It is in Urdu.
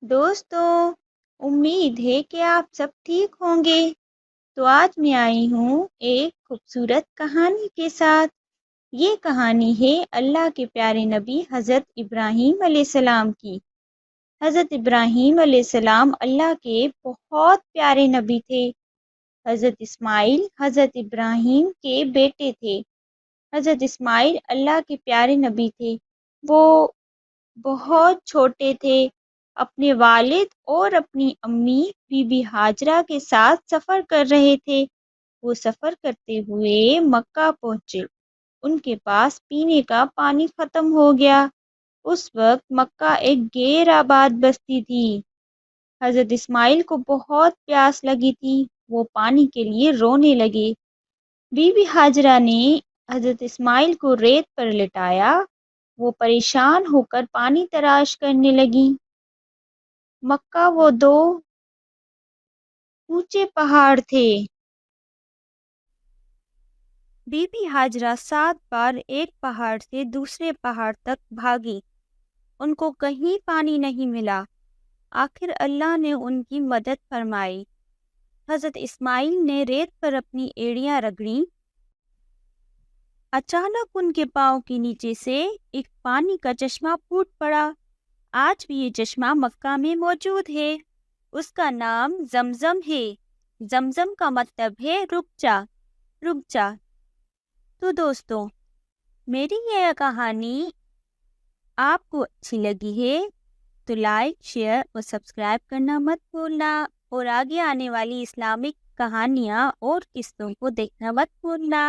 دوستوں، امید ہے کہ آپ سب ٹھیک ہوں گے۔ تو آج میں آئی ہوں ایک خوبصورت کہانی کے ساتھ۔ یہ کہانی ہے اللہ کے پیارے نبی حضرت ابراہیم علیہ السلام کی۔ حضرت ابراہیم علیہ السلام اللہ کے بہت پیارے نبی تھے۔ حضرت اسماعیل حضرت ابراہیم کے بیٹے تھے۔ حضرت اسماعیل اللہ کے پیارے نبی تھے۔ وہ بہت چھوٹے تھے۔ اپنے والد اور اپنی امی بی بی ہاجرہ کے ساتھ سفر کر رہے تھے۔ وہ سفر کرتے ہوئے مکہ پہنچے۔ ان کے پاس پینے کا پانی ختم ہو گیا۔ اس وقت مکہ ایک غیر آباد بستی تھی۔ حضرت اسماعیل کو بہت پیاس لگی تھی۔ وہ پانی کے لیے رونے لگے۔ بی بی ہاجرہ نے حضرت اسماعیل کو ریت پر لٹایا۔ وہ پریشان ہو کر پانی تلاش کرنے لگیں۔ مکہ وہ دو اونچے پہاڑ تھے۔ بی بی ہاجرہ 7 بار ایک پہاڑ سے دوسرے پہاڑ تک بھاگی۔ ان کو کہیں پانی نہیں ملا۔ آخر اللہ نے ان کی مدد فرمائی۔ حضرت اسماعیل نے ریت پر اپنی ایڑیاں رگڑیں۔ اچانک ان کے پاؤں کے نیچے سے ایک پانی کا چشمہ پھوٹ پڑا۔ آج بھی یہ چشمہ مکہ میں موجود ہے۔ اس کا نام زمزم ہے۔ زمزم کا مطلب ہے رک جا، رک جا۔ تو دوستوں، میری یہ کہانی آپ کو اچھی لگی ہے تو لائک، شیئر اور سبسکرائب کرنا مت بھولنا، اور آگے آنے والی اسلامک کہانیاں اور قصوں کو دیکھنا مت بھولنا۔